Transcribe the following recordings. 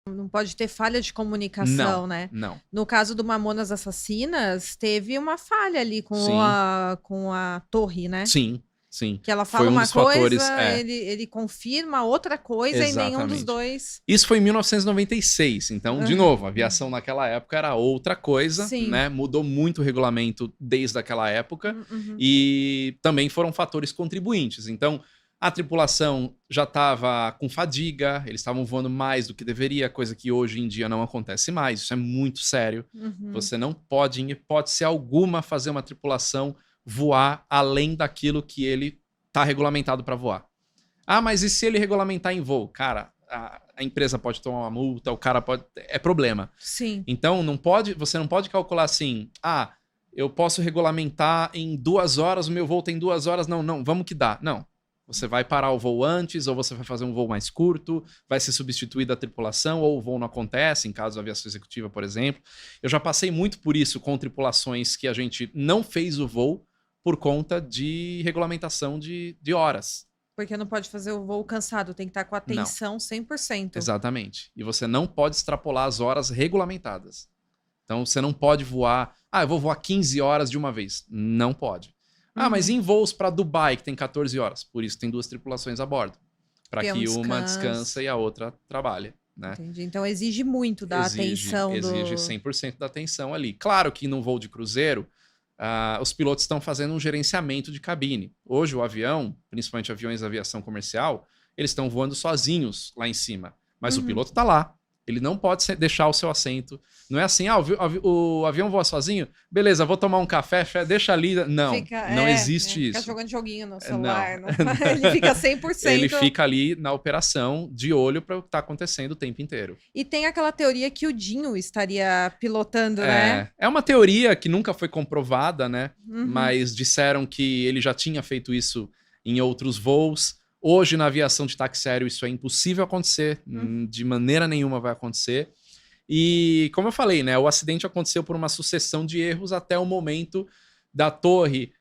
Não pode ter falha de comunicação, né? Não. No caso do Mamonas Assassinas, teve uma falha ali Sim, com a torre, né? sim, sim. Que ela Foi fala um uma dos fatores, coisa, ele confirma outra coisa e nenhum dos exatamente. dois. Isso foi em 1996, então, de novo, a aviação naquela época era outra coisa, Sim. né? Mudou muito o regulamento desde aquela época Uhum. e também foram fatores contribuintes. Então, a tripulação já estava com fadiga, eles estavam voando mais do que deveria, coisa que hoje em dia não acontece mais. Isso é muito sério. Uhum. Você não pode, em hipótese alguma, fazer uma tripulação voar além daquilo que ele está regulamentado para voar. Ah, mas e se ele regulamentar em voo? Cara, a empresa pode tomar uma multa, o cara pode. É problema. Sim. Então, você não pode calcular assim, eu posso regulamentar em 2 horas, o meu voo tem 2 horas, não, vamos que dá. Não. Você vai parar o voo antes, ou você vai fazer um voo mais curto, vai ser substituída a tripulação, ou o voo não acontece, em caso da aviação executiva, por exemplo. Eu já passei muito por isso com tripulações que a gente não fez o voo por conta de regulamentação de horas. Porque não pode fazer o voo cansado, tem que estar com Não. atenção 100%. Exatamente. E você não pode extrapolar as horas regulamentadas. Então você não pode voar. Eu vou voar 15 horas de uma vez. Não pode. Mas em voos para Dubai, que tem 14 horas. Por isso tem 2 tripulações a bordo. Para que uma descansa e a outra trabalhe. Né? Entendi. Então exige muito da atenção exige 100% da atenção ali. Claro que no voo de cruzeiro, os pilotos estão fazendo um gerenciamento de cabine. Hoje o avião, principalmente aviões de aviação comercial, eles estão voando sozinhos lá em cima. Mas o piloto está lá. Ele não pode deixar o seu assento. Não é assim, o avião voa sozinho? Beleza, vou tomar um café, deixa ali. Não, não existe isso. Fica jogando joguinho no celular. Não. Ele fica 100%. Ele fica ali na operação, de olho para o que está acontecendo o tempo inteiro. E tem aquela teoria que o Dinho estaria pilotando, né? É uma teoria que nunca foi comprovada, né? Mas disseram que ele já tinha feito isso em outros voos. Hoje, na aviação de táxi aéreo, isso é impossível acontecer. De maneira nenhuma vai acontecer. E, como eu falei, né? O acidente aconteceu por uma sucessão de erros até o momento da torre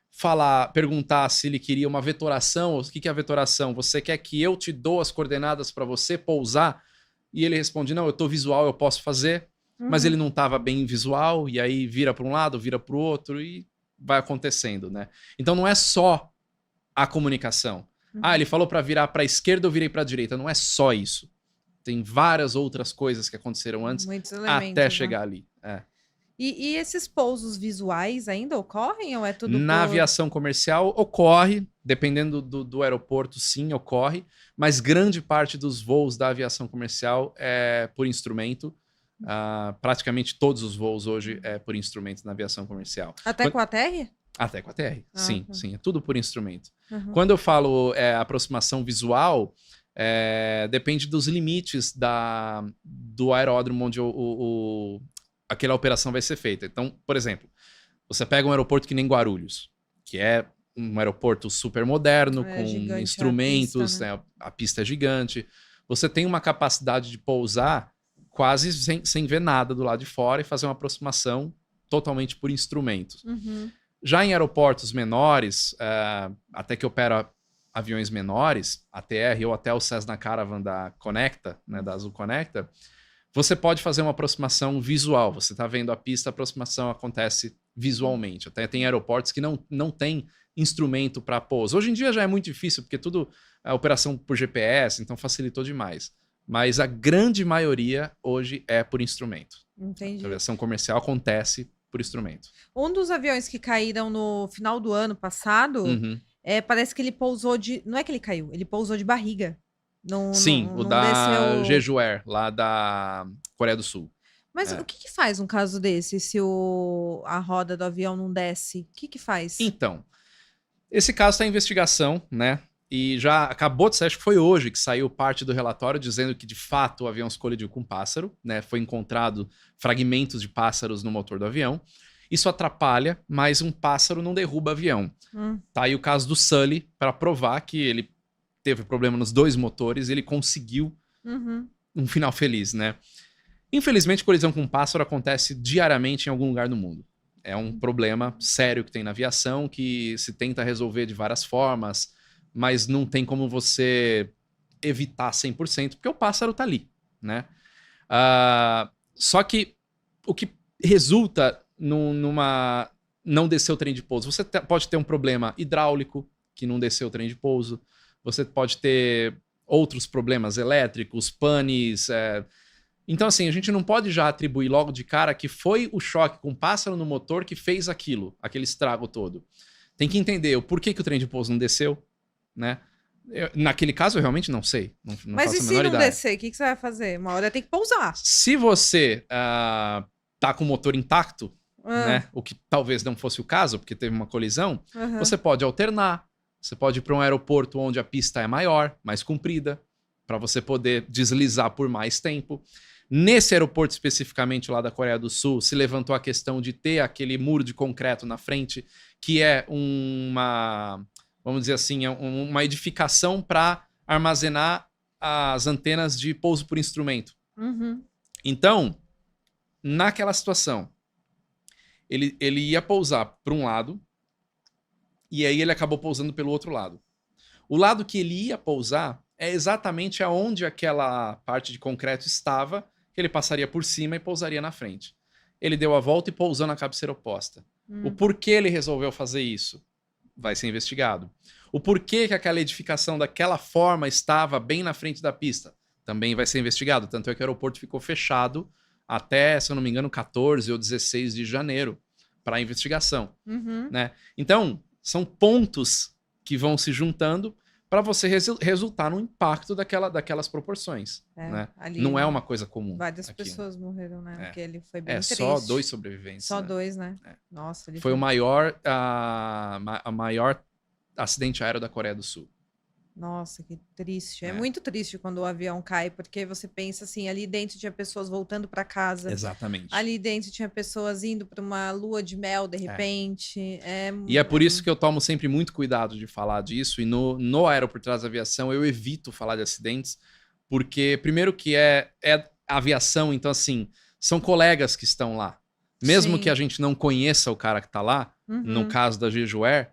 perguntar se ele queria uma vetoração. O que é a vetoração? Você quer que eu te dou as coordenadas para você pousar? E ele responde, não, eu tô visual, eu posso fazer. Mas ele não estava bem visual, e aí vira para um lado, vira para o outro, e vai acontecendo, né? Então não é só a comunicação. Ele falou para virar para a esquerda, eu virei para a direita. Não é só isso. Tem várias outras coisas que aconteceram antes até chegar ali. E esses pousos visuais ainda ocorrem ou é tudo Na aviação comercial ocorre, dependendo do aeroporto, sim, ocorre, mas grande parte dos voos da aviação comercial é por instrumento. Praticamente todos os voos hoje é por instrumento na aviação comercial. Até com a TR? Até com a TR, sim, é tudo por instrumento. Quando eu falo aproximação visual, depende dos limites do aeródromo onde aquela operação vai ser feita. Então, por exemplo, você pega um aeroporto que nem Guarulhos, que é um aeroporto super moderno, com instrumentos, a pista é gigante. Você tem uma capacidade de pousar quase sem ver nada do lado de fora e fazer uma aproximação totalmente por instrumentos. Já em aeroportos menores, até que opera aviões menores, a TR ou até o Cessna Caravan da Conecta, né, da Azul Conecta, você pode fazer uma aproximação visual. Você está vendo a pista, a aproximação acontece visualmente. Até tem aeroportos que não tem instrumento para pouso. Hoje em dia já é muito difícil, porque tudo é operação por GPS, então facilitou demais. Mas a grande maioria hoje é por instrumento. Entendi. A aviação comercial acontece por instrumento. Um dos aviões que caíram no final do ano passado, parece que ele pousou de... Não é que ele caiu, ele pousou de barriga. Sim, o da Jeju Air, lá da Coreia do Sul. Mas o que faz um caso desse, se a roda do avião não desce? O que faz? Então, esse caso está em investigação, né? E já acabou de sair, acho que foi hoje que saiu parte do relatório dizendo que, de fato, o avião se colidiu com um pássaro, né? Foi encontrado fragmentos de pássaros no motor do avião. Isso atrapalha, mas um pássaro não derruba avião. Tá aí o caso do Sully, para provar que ele teve problema nos 2 motores e ele conseguiu um final feliz, né? Infelizmente, colisão com um pássaro acontece diariamente em algum lugar do mundo. É um problema sério que tem na aviação, que se tenta resolver de várias formas, mas não tem como você evitar 100%, porque o pássaro tá ali, né? Só que o que resulta numa não descer o trem de pouso, você pode ter um problema hidráulico que não desceu o trem de pouso, você pode ter outros problemas elétricos, panes. Então, assim, a gente não pode já atribuir logo de cara que foi o choque com o pássaro no motor que fez aquele estrago todo. Tem que entender o porquê que o trem de pouso não desceu, né? Naquele caso, eu realmente não sei. Não Mas faço e a menor se não ideia. descer? O que você vai fazer? Uma hora tem que pousar. Se você tá com o motor intacto, né? O que talvez não fosse o caso, porque teve uma colisão, você pode alternar. Você pode ir para um aeroporto onde a pista é maior, mais comprida, para você poder deslizar por mais tempo. Nesse aeroporto especificamente lá da Coreia do Sul, se levantou a questão de ter aquele muro de concreto na frente, que é vamos dizer assim, uma edificação para armazenar as antenas de pouso por instrumento. Então, naquela situação, ele ia pousar para um lado, e aí ele acabou pousando pelo outro lado. O lado que ele ia pousar é exatamente aonde aquela parte de concreto estava, que ele passaria por cima e pousaria na frente. Ele deu a volta e pousou na cabeceira oposta. O porquê ele resolveu fazer isso vai ser investigado. O porquê que aquela edificação daquela forma estava bem na frente da pista também vai ser investigado. Tanto é que o aeroporto ficou fechado até, se eu não me engano, 14 ou 16 de janeiro para a investigação. Né? Então, são pontos que vão se juntando para você resultar no impacto daquelas proporções. Né? Não é uma coisa comum. Várias pessoas morreram, né? Porque ele foi bem triste. Só 2 sobreviventes. Só 2, né? Nossa, ele foi o maior acidente aéreo da Coreia do Sul. Nossa, que triste. É muito triste quando o avião cai, porque você pensa assim, ali dentro tinha pessoas voltando para casa. Exatamente. Ali dentro tinha pessoas indo para uma lua de mel, de repente. E é por isso que eu tomo sempre muito cuidado de falar disso. E no Aero por Trás da Aviação eu evito falar de acidentes, porque primeiro que é aviação, então assim, são colegas que estão lá. Mesmo que a gente não conheça o cara que tá lá, no caso da Jeju Air,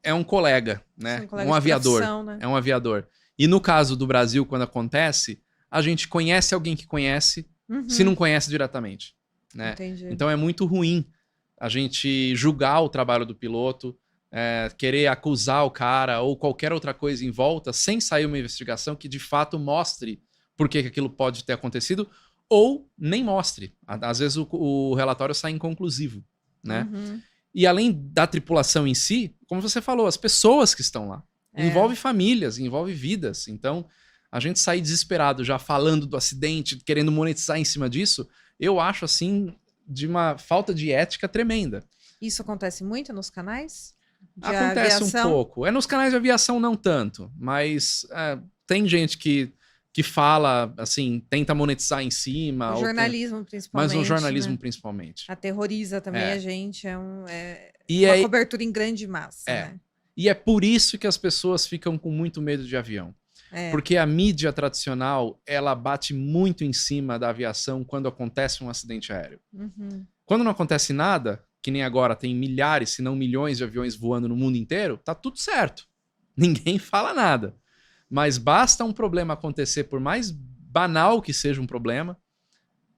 é um colega, né? Um aviador. Né? É um aviador. E no caso do Brasil, quando acontece, a gente conhece alguém que conhece, se não conhece diretamente. Né? Entendi. Então é muito ruim a gente julgar o trabalho do piloto, querer acusar o cara ou qualquer outra coisa em volta, sem sair uma investigação que de fato mostre por que aquilo pode ter acontecido, ou nem mostre. Às vezes o relatório sai inconclusivo, né? E além da tripulação em si, como você falou, as pessoas que estão lá. Envolve famílias, envolve vidas. Então, a gente sair desesperado já falando do acidente, querendo monetizar em cima disso, eu acho, assim, de uma falta de ética tremenda. Isso acontece muito nos canais de acontece aviação? Um pouco. Nos canais de aviação não tanto, mas tem gente que fala, assim, tenta monetizar em cima. O jornalismo, principalmente. Mas o jornalismo, principalmente. Aterroriza também a gente. Uma cobertura em grande massa. Né? E é por isso que as pessoas ficam com muito medo de avião. Porque a mídia tradicional, ela bate muito em cima da aviação quando acontece um acidente aéreo. Quando não acontece nada, que nem agora tem milhares, se não milhões de aviões voando no mundo inteiro, tá tudo certo. Ninguém fala nada. Mas basta um problema acontecer, por mais banal que seja um problema,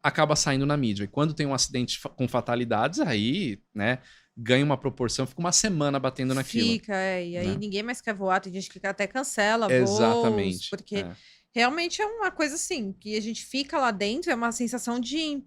acaba saindo na mídia. E quando tem um acidente com fatalidades, aí, né, ganha uma proporção, fica uma semana batendo naquilo. E aí ninguém mais quer voar, tem gente que até cancela voos. Porque realmente é uma coisa assim, que a gente fica lá dentro, é uma sensação de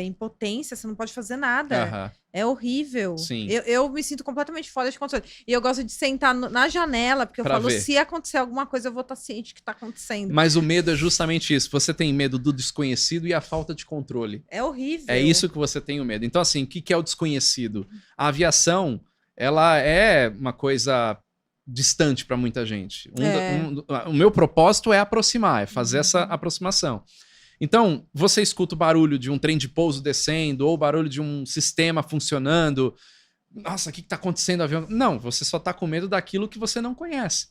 impotência, você não pode fazer nada. É horrível. Sim. Eu me sinto completamente fora de controle. E eu gosto de sentar na janela, porque eu falo, se acontecer alguma coisa, eu vou estar ciente que está acontecendo. Mas o medo é justamente isso. Você tem medo do desconhecido e a falta de controle. É horrível. É isso que você tem o medo. Então, assim, o que é o desconhecido? A aviação, ela é uma coisa distante para muita gente. O meu propósito é aproximar, é fazer essa aproximação. Então, você escuta o barulho de um trem de pouso descendo ou o barulho de um sistema funcionando. Nossa, o que está acontecendo no avião? Não, você só está com medo daquilo que você não conhece.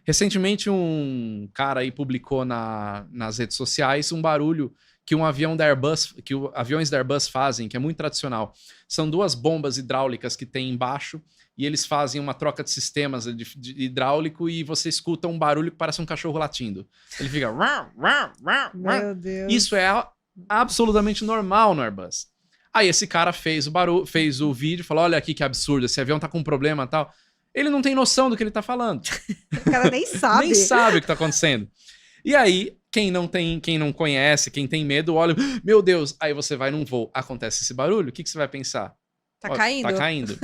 Recentemente, um cara aí publicou nas redes sociais um barulho que um avião da Airbus, que aviões da Airbus fazem, que é muito tradicional. São 2 bombas hidráulicas que tem embaixo e eles fazem uma troca de sistemas de hidráulico e você escuta um barulho que parece um cachorro latindo. Ele fica... Meu Deus. Isso é absolutamente normal no Airbus. Aí esse cara fez o vídeo, falou, olha aqui que absurdo, esse avião tá com um problema e tal. Ele não tem noção do que ele tá falando. O cara nem sabe. Nem sabe o que tá acontecendo. E aí, quem não conhece, quem tem medo, olha, meu Deus, aí você vai num voo, acontece esse barulho, o que você vai pensar? Tá caindo. Tá caindo.